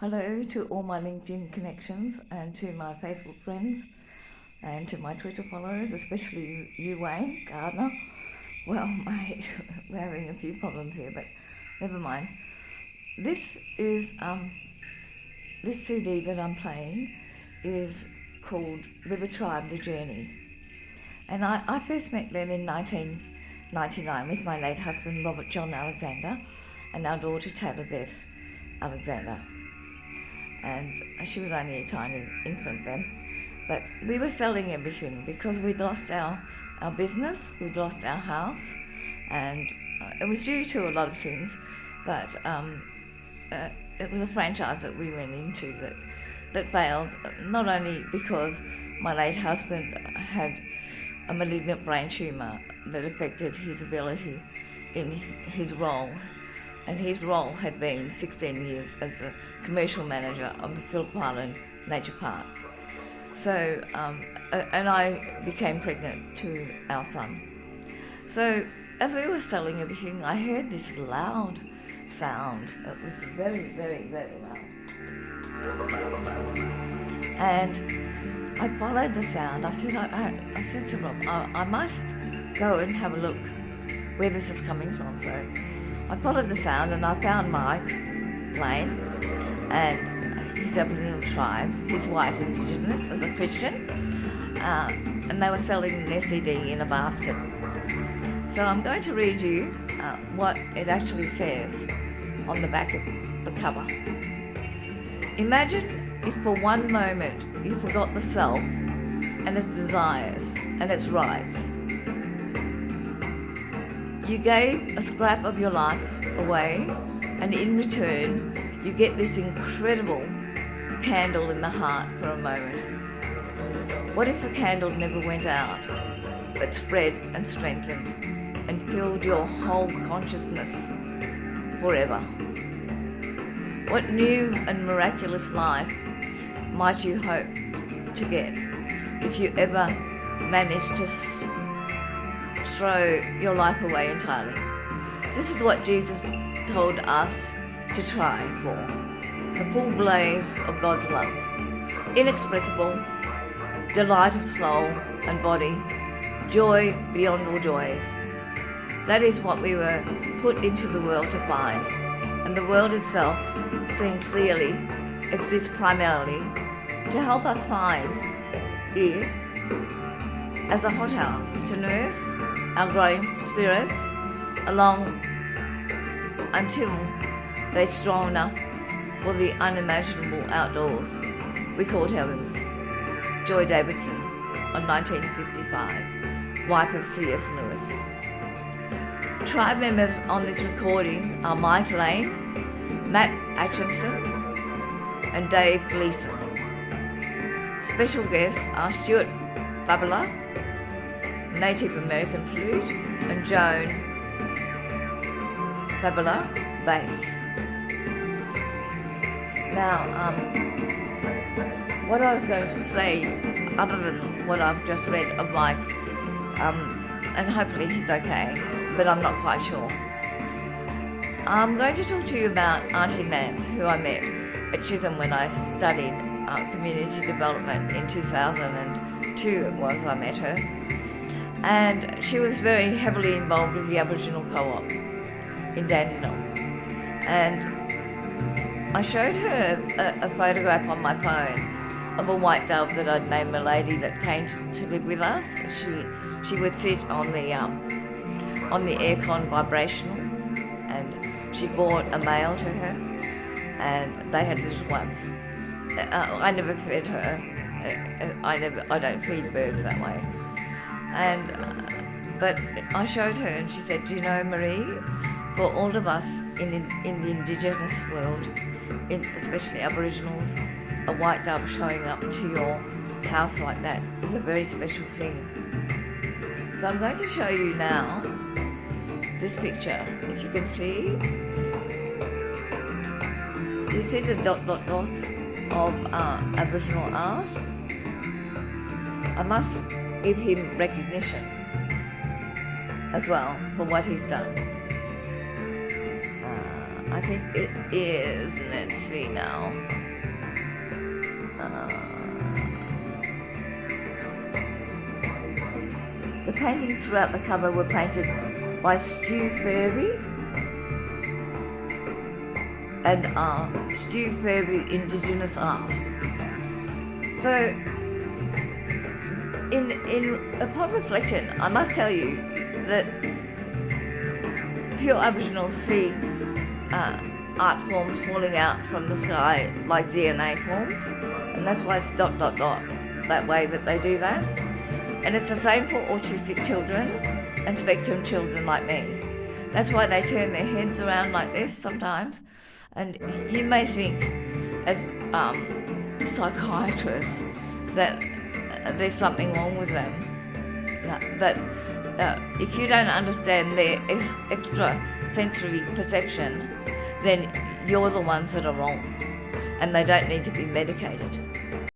Hello to all my LinkedIn connections and to my Facebook friends and to my Twitter followers, especially you, Wayne Gardner. Well, mate, we're having a few problems here, but never mind. This is this CD that I'm playing is called Rivertribe, The Journey. And I first met them in 1999 with my late husband Robert John Alexander and our daughter Taylor Beth Alexander. And she was only a tiny infant then. But we were selling everything because we'd lost our business, we'd lost our house, and it was due to a lot of things, but it was a franchise that we went into that failed, not only because my late husband had a malignant brain tumour that affected his ability in his role, and his role had been 16 years as a commercial manager of the Phillip Island Nature Parks. So, and I became pregnant to our son. So, as we were selling everything, I heard this loud sound. It was very, very, very loud. And I followed the sound. I said to Rob, I must go and have a look where this is coming from. So I followed the sound and I found Mike Lane and his Aboriginal tribe. He's white Indigenous as a Christian, and they were selling their CD in a basket. So I'm going to read you what it actually says on the back of the cover. Imagine if for one moment you forgot the self and its desires and its rights. You gave a scrap of your life away, and in return, you get this incredible candle in the heart for a moment. What if the candle never went out, but spread and strengthened and filled your whole consciousness forever? What new and miraculous life might you hope to get if you ever managed to throw your life away entirely? This is what Jesus told us to try for: the full blaze of God's love, inexpressible delight of soul and body, joy beyond all joys. That is what we were put into the world to find, and the world itself, seen clearly, exists primarily to help us find it as a hothouse to nurse our growing spirits along until they're strong enough for the unimaginable outdoors we called heaven. Joy Davidson, on 1955, wife of C.S. Lewis. Tribe members on this recording are Mike Lane, Matt Atchison, and Dave Gleason. Special guests are Stuart Fabula, Native American flute, and Joan Fabula, bass. Now, what I was going to say, other than what I've just read of Mike's, and hopefully he's okay, but I'm not quite sure. I'm going to talk to you about Auntie Nance, who I met at Chisholm when I studied community development in 2002. It was I met her, and she was very heavily involved with the Aboriginal co-op in Dandenong. And I showed her a photograph on my phone of a white dove that I'd named Milady that came to live with us. She would sit on the aircon vibrational, and she brought a male to her, and they had little ones. I never fed her. I don't feed birds that way. But I showed her, and she said, "Do you know, Marie, for all of us in the Indigenous world, especially Aboriginals, a white dove showing up to your house like that is a very special thing." So I'm going to show you now this picture. If you can see, do you see the dot dots of Aboriginal art? I must give him recognition as well for what he's done. I think it is, let's see now. The paintings throughout the cover were painted by Stu Furby and Stu Furby Indigenous Art. So, upon reflection, I must tell you that pure Aboriginals see art forms falling out from the sky like DNA forms, and that's why it's ... that way that they do that. And it's the same for autistic children and spectrum children like me. That's why they turn their heads around like this sometimes. And you may think, as psychiatrists, that there's something wrong with them. But if you don't understand their extra sensory perception, then you're the ones that are wrong, and they don't need to be medicated.